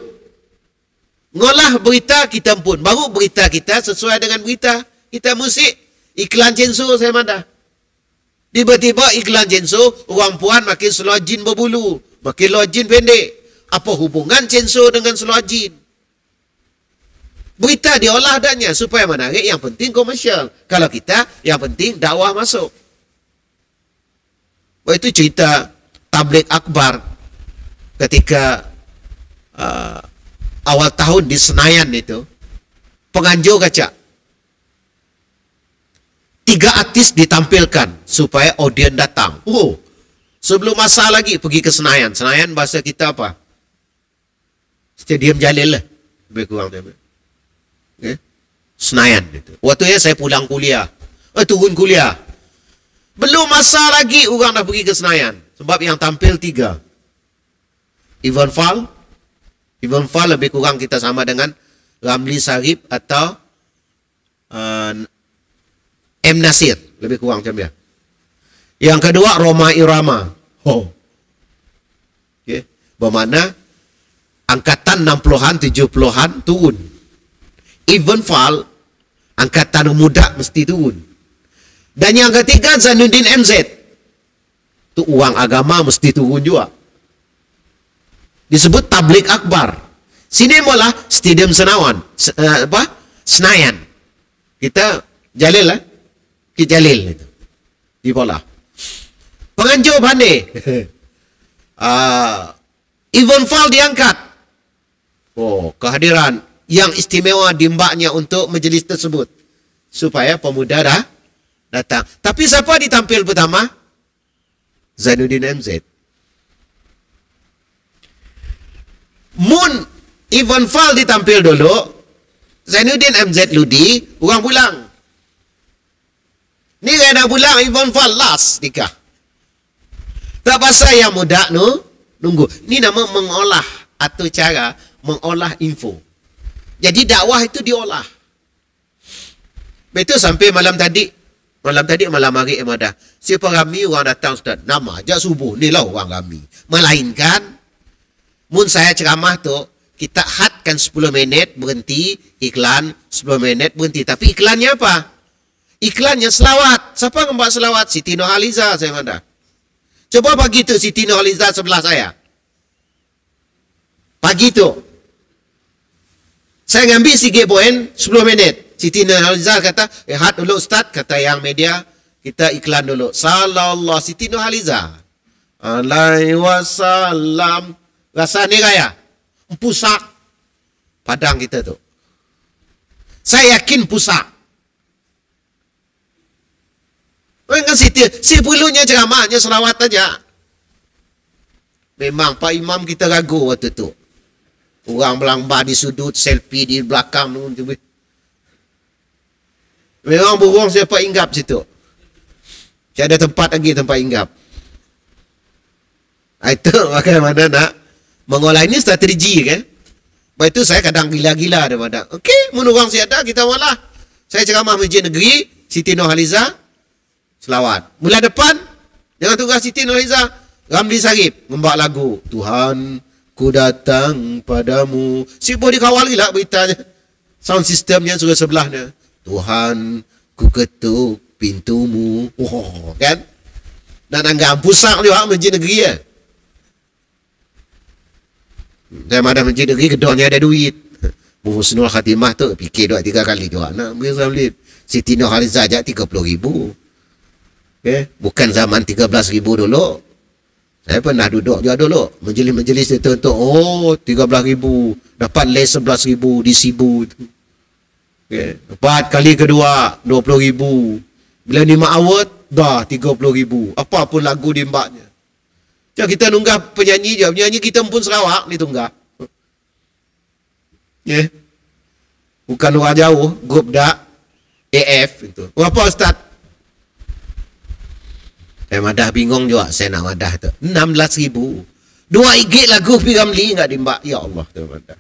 ngolah berita kita pun. Baru berita kita sesuai dengan berita. Kita musik iklan censo saya madah. Tiba-tiba iklan censo, orang puan makin seluar jin berbulu, makin seluar jin pendek. Apa hubungan censo dengan seluar jin? Berita diolah adanya supaya menarik, yang penting komersial. Kalau kita, yang penting dakwah masuk. Itu cerita tabligh akbar ketika awal tahun di Senayan itu. Penganjur kaca. 3 artis ditampilkan supaya audien datang. Sebelum masa lagi pergi ke Senayan. Senayan bahasa kita apa? Stadium Jalil lah. Lebih kurang dia. Okay. Senayan itu. Waktu saya pulang kuliah. Turun kuliah. Belum masa lagi orang dah pergi ke Senayan. Sebab yang tampil 3. Ivan Fall lebih kurang kita sama dengan Ramli Sarip atau M. Nasir. lebih kurang macam dia. Yang kedua Roma Irama. Okay. Bermakna angkatan 60-an 70-an turun. Evenfall angkatan muda mesti turun. Dan yang ketiga Zainuddin MZ. Tu uang agama mesti turun juga. Disebut tablik akbar. Sini mula Stadium Senayan. Senayan. Kita Jalil lah. Kita Jalil itu. Di bola. Penganjur pandai. Evenfall diangkat. Kehadiran yang istimewa di mbaknya untuk majlis tersebut. Supaya pemuda dah datang. Tapi siapa ditampil pertama? Zainuddin MZ. Mun Evenfall ditampil dulu, Zainuddin MZ Ludi, orang pulang. Ni kena pulang Evenfall last nikah. Tak pasal yang muda nunggu. Ni nama mengolah atau cara mengolah info. Jadi dakwah itu diolah. Betul sampai malam hari Emadah. Siapa kami orang datang Ustaz. Nama aja subuh. Ni lah orang kami. Melainkan mun saya ceramah tu kita hadkan 10 minit berhenti, iklan 10 minit berhenti. Tapi iklannya apa? Iklannya selawat. Siapa yang membuat selawat? Siti Nurhaliza saya Emadah. Coba pagi tu Siti Nurhaliza sebelah saya. Pagi tu saya ngambil sikit poin 10 minit. Siti Nurhaliza kata, had dulu Ustaz, kata yang media, kita iklan dulu. Sallallahu Siti Nurhaliza. Alaihi wasallam. Rasa ni kaya. Pusak. Padang kita tu. Saya yakin pusak. Dengan Siti, si perlunya ceramahnya selawat aja. Memang Pak Imam kita ragu waktu tu. Orang melangbar di sudut, selfie di belakang. Memang burung siapa inggap situ. Tidak ada tempat lagi tempat inggap. Itu bagaimana nak mengolah ini strategi kan. Lepas itu saya kadang gila-gila daripada. Okey, mun orang siada kita malah. Saya ceramah Masjid Negeri, Siti Nurhaliza, selawat. Mula depan, jangan tugas Siti Nurhaliza, Ramli Sarip, membawa lagu. Tuhan, ku datang padamu. Sibuk dikawal gila beritanya. Sound systemnya sudah sebelahnya. Tuhan, ku ketuk pintumu. Kan? Dan anggap pusat juga Masjid Negeri ya. Saya madah Masjid Negeri, gedornya ada duit. Husnul Khatimah tu, fikir 2-3 kali juga. Nak beri Siti Nurhaliza ajak 30,000. Okay? Bukan zaman 13,000 dulu. Saya pernah duduk juga dulu. Majlis-majlis itu untuk, 13,000. Dapat les 11,000 di Sibu tu. Okay. Lepas kali kedua 20,000. Bila ni ma'awat dah 30,000. Apa pun lagu di mbaknya. Jadi kita nunggah penyanyi je. Penyanyi kita pun Sarawak ni tunggah. Yeah. Bukan orang jauh, grup dak AF itu. Berapa Ustaz? Saya madah bingung juga saya nak madah tu. 16,000. 2 IG lagu P. Ramli enggak di mbak. Ya Allah tu madah.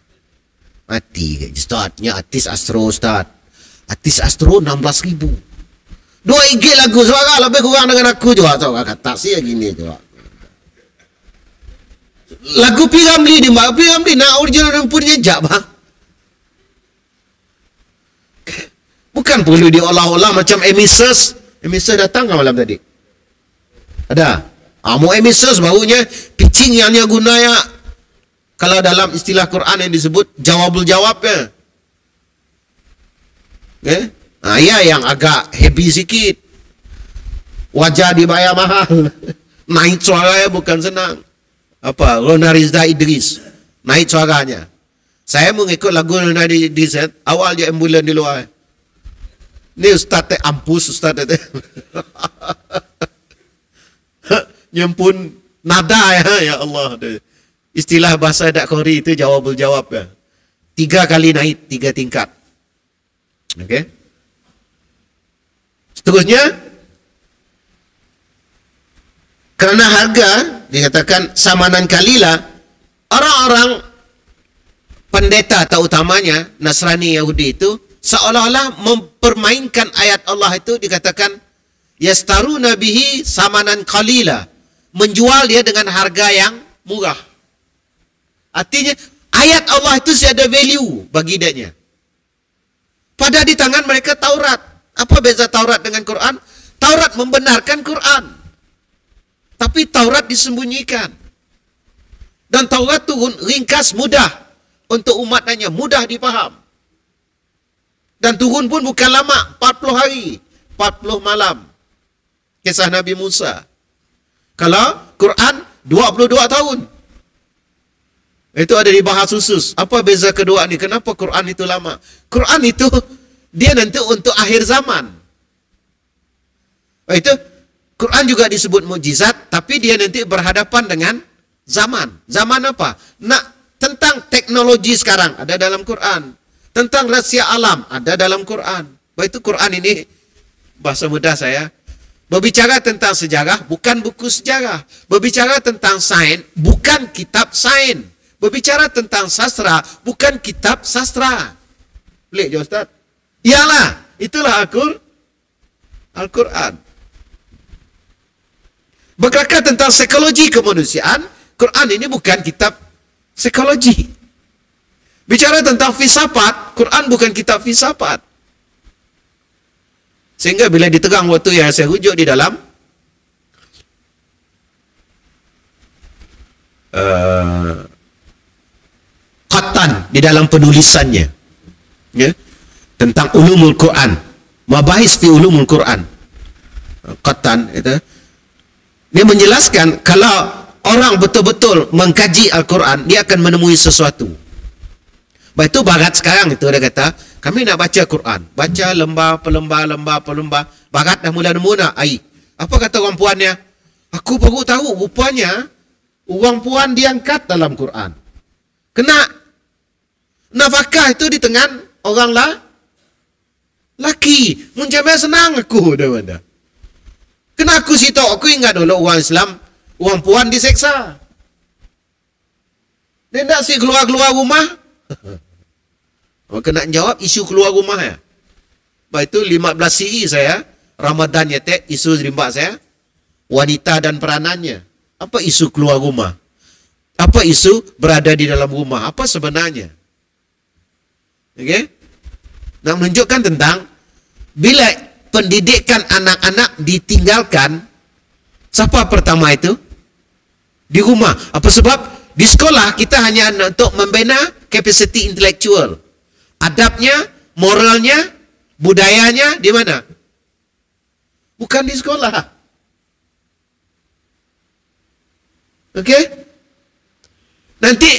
Mati ke Ustaznya artis Astro Ustaz. Artis Astro 16,000. 2 IG lagu suara lebih kurang dengan aku juga. Suara kata sih gini juga. Lagu P. Ramli di mbak. P. Ramli nak original pun jejak bang. Bukan perlu diolah-olah macam Emisus. Emisus datang ke malam tadi? Ada. Mau Emisus barunya pitching yang dia guna ya. Kalau dalam istilah Quran yang disebut jawabul jawab ya. Okay? Ya yang agak happy sikit. Wajah dibayar mahal. Naik suara ya bukan senang. Apa? Rona Rizda Idris. Naik suaranya. Saya mengikut lagu Rona Idris. Awal je ambulan di luar. Ni Ustaz teh ampus Ustaz teh. Nyempun nada ya Allah. Istilah bahasa dak Qori itu jawabul jawab ya. 3 kali naik 3 tingkat. Okey. Seterusnya kerana harga dikatakan samanan kalilah orang-orang pendeta atau utamanya Nasrani Yahudi itu seolah-olah mempermainkan ayat Allah itu dikatakan Yastaruna bihi samanan qalila. Menjual dia dengan harga yang murah. Artinya, ayat Allah itu ada value bagi dia. Pada di tangan mereka Taurat. Apa beza Taurat dengan Quran? Taurat membenarkan Quran. Tapi Taurat disembunyikan. Dan Taurat turun ringkas, mudah untuk umatnya, mudah dipaham. Dan turun pun bukan lama, 40 hari, 40 malam. Kisah Nabi Musa. Kalau Quran 22 tahun. Itu ada dibahas khusus. Apa beza kedua ni? Kenapa Quran itu lama? Quran itu dia nanti untuk akhir zaman. Itu Quran juga disebut mukjizat, tapi dia nanti berhadapan dengan zaman. Zaman apa? Tentang teknologi sekarang ada dalam Quran. Tentang rahsia alam ada dalam Quran. Itu Quran ini bahasa mudah saya. Berbicara tentang sejarah bukan buku sejarah. Berbicara tentang sains bukan kitab sains. Berbicara tentang sastra bukan kitab sastra. Pelik je Ustaz? Iyalah, itulah Al-Quran. Berkata tentang psikologi kemanusiaan, Quran ini bukan kitab psikologi. Bicara tentang filsafat, Quran bukan kitab filsafat. Sehingga bila ditegang waktu yang saya rujuk di dalam Qattan, di dalam penulisannya, ya, tentang ulumul Quran, mabahis fi ulumul Quran. Qattan itu dia menjelaskan kalau orang betul-betul mengkaji Al-Quran, dia akan menemui sesuatu. Baik itu Barat sekarang itu dia kata, kami nak baca Quran, baca lembar per lembar. Barat dah mula nemu nak air. Apa kata orang puannya? Aku baru tahu rupanya orang puan diangkat dalam Quran. Kena nafkah itu di tangan orang laki. Muncamnya senang aku dah. Kena aku situ, aku ingat dulu orang Islam, orang puan diseksa. Dia tak si keluar-keluar rumah. Kena jawab isu keluar rumah ya. Baik itu 15 siri saya, Ramadan ya tek, isu rimba saya, wanita dan peranannya. Apa isu keluar rumah? Apa isu berada di dalam rumah? Apa sebenarnya? Okey? Nak menunjukkan tentang bila pendidikan anak-anak ditinggalkan, siapa pertama itu? Di rumah. Apa sebab? Di sekolah kita hanya untuk membina kapasiti intelektual. Adabnya, moralnya, budayanya di mana? Bukan di sekolah. Okey? Nanti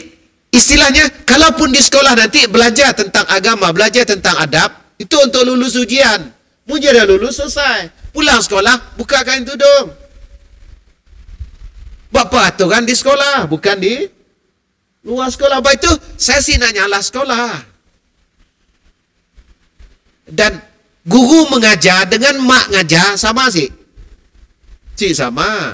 istilahnya, kalaupun di sekolah nanti belajar tentang agama, belajar tentang adab, itu untuk lulus ujian. Muja dah lulus, selesai. Pulang sekolah, buka kain tudung. Bapa aturan di sekolah, bukan di luar sekolah. Baik itu, saya sih nak nyalah sekolah. Dan guru mengajar dengan mak ngajar sama sih? Cik sama.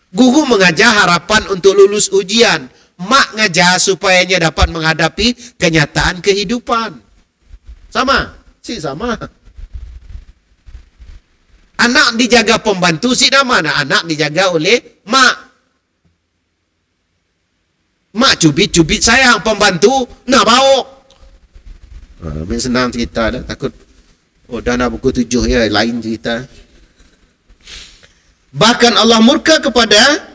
Guru mengajar harapan untuk lulus ujian. Mak ngajar supayanya dapat menghadapi kenyataan kehidupan. Sama? Cik sama. Anak dijaga pembantu si nama anak dijaga oleh mak. Mak cubit-cubit sayang pembantu nak bawa. Senang cerita dah, takut dah nak buku 7 ya, lain cerita. Bahkan Allah murka kepada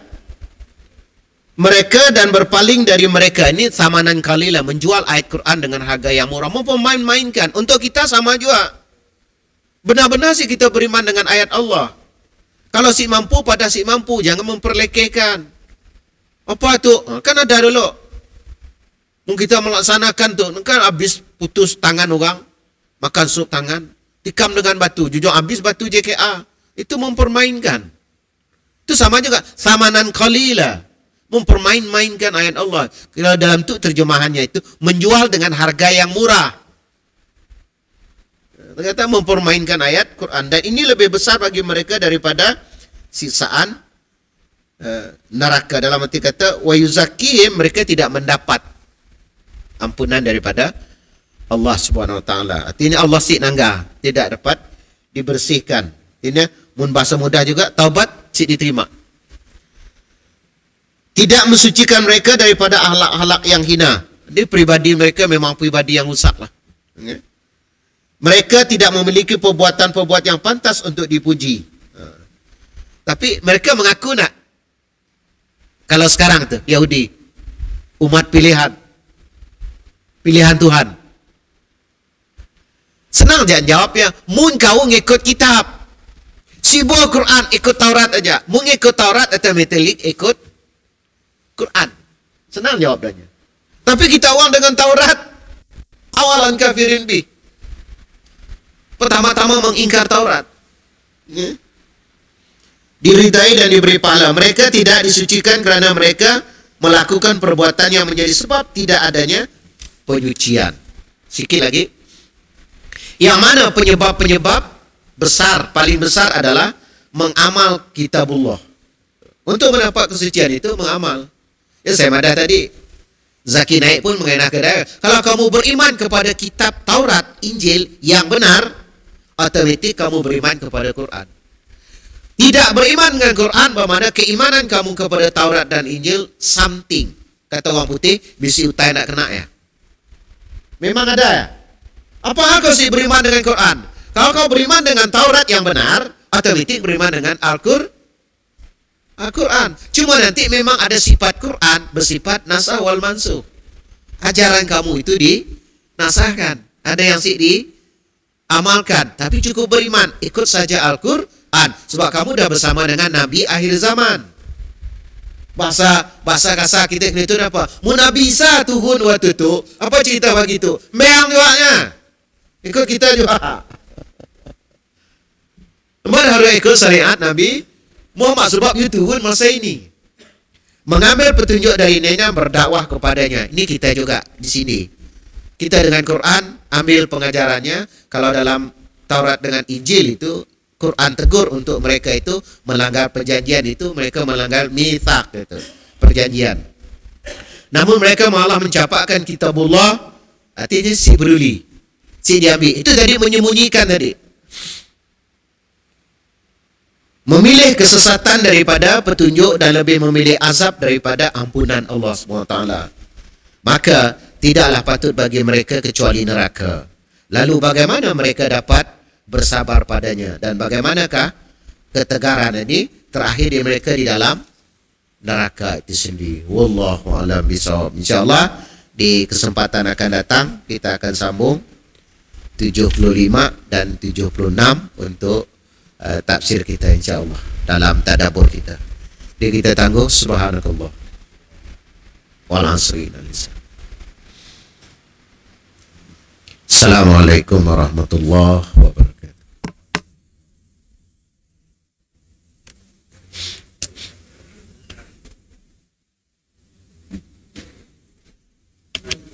mereka dan berpaling dari mereka. Ini samanan kalilah, menjual ayat Quran dengan harga yang murah, mempermain-mainkan. Untuk kita sama juga. Benar-benar sih kita beriman dengan ayat Allah. Kalau si mampu pada si mampu, jangan memperlekehkan. Apa tu? Kan ada dulu. Kita melaksanakan tu, kan habis putus tangan orang, makan sup tangan, tikam dengan batu, jujur habis batu JKA. Itu mempermainkan. Itu sama juga, samanan qalilah, mempermain-mainkan ayat Allah. Kalau dalam tu terjemahannya itu menjual dengan harga yang murah. Ternyata mempermainkan ayat Quran, dan ini lebih besar bagi mereka daripada siksaan neraka. Dalam arti kata wa yuzakkihim, mereka tidak mendapat ampunan daripada Allah Subhanahu Wa Taala. Artinya Allah si nangga tidak dapat dibersihkan Ini mun bahasa mudah juga, taubat cik diterima. Tidak mensucikan mereka daripada akhlak-akhlak yang hina. Dia pribadi mereka memang pribadi yang rusak lah. Mereka tidak memiliki perbuatan-perbuatan yang pantas untuk dipuji. Tapi mereka mengaku nak. Kalau sekarang tu Yahudi, umat pilihan Tuhan. Senang je jawabnya, mun kau ngikut kitab. Sibuk Quran ikut Taurat aja. Mun ikut Taurat automatic ikut Quran. Senang jawabannya. Tapi kita orang dengan Taurat, awalan kafirin bi. Pertama-tama mengingkar Taurat. Diridai dan diberi pahala. Mereka tidak disucikan kerana mereka melakukan perbuatan yang menjadi sebab tidak adanya penyucian. Sikit lagi. Yang mana penyebab-penyebab besar, paling besar adalah mengamal kitabullah. Untuk mendapat kesucian itu mengamal. Ya saya madah tadi. Zaki Naik pun mengenakan daya. Kalau kamu beriman kepada kitab Taurat, Injil yang benar, otomatis kamu beriman kepada Quran. Tidak beriman dengan Quran bermakna keimanan kamu kepada Taurat dan Injil something. Kata orang putih, misi utai nak kena ya. Memang ada ya. Apa hal kau sih beriman dengan Quran? Kalau kau beriman dengan Taurat yang benar, otomatis beriman dengan Al-Quran. Cuma nanti memang ada sifat Quran bersifat nasah wal mansuh. Ajaran kamu itu dinasahkan. Ada yang diamalkan. Tapi cukup beriman. Ikut saja Al-Quran. Sebab kamu dah bersama dengan Nabi akhir zaman. Bahasa kasar kita itu apa? Munabi Isa tuhun waktu itu. Apa cerita begitu? Meang jualnya. Ikut kita juga. Mereka harus ikut syariat Nabi Muhammad sebab itu pun masa ini. Mengambil petunjuk dari nenek berdakwah kepadanya. Ini kita juga di sini. Kita dengan Quran ambil pengajarannya. Kalau dalam Taurat dengan Injil itu Quran tegur untuk mereka itu melanggar perjanjian itu, mereka melanggar mitsaq itu, perjanjian. Namun mereka malah mencapakkan kitabullah, artinya si beruli. Si diambil. Itu tadi menyembunyikan tadi. Memilih kesesatan daripada petunjuk dan lebih memilih azab daripada ampunan Allah SWT. Maka tidaklah patut bagi mereka kecuali neraka. Lalu bagaimana mereka dapat bersabar padanya? Dan bagaimanakah ketegaran ini terakhir di mereka di dalam neraka itu sendiri? Wallahu a'lam bishawab. InsyaAllah di kesempatan akan datang kita akan sambung 75 dan 76 untuk tafsir kita insyaAllah dalam tadabbur kita. Jadi kita tangguh subhanakallah wal asri. Assalamualaikum warahmatullahi wabarakatuh.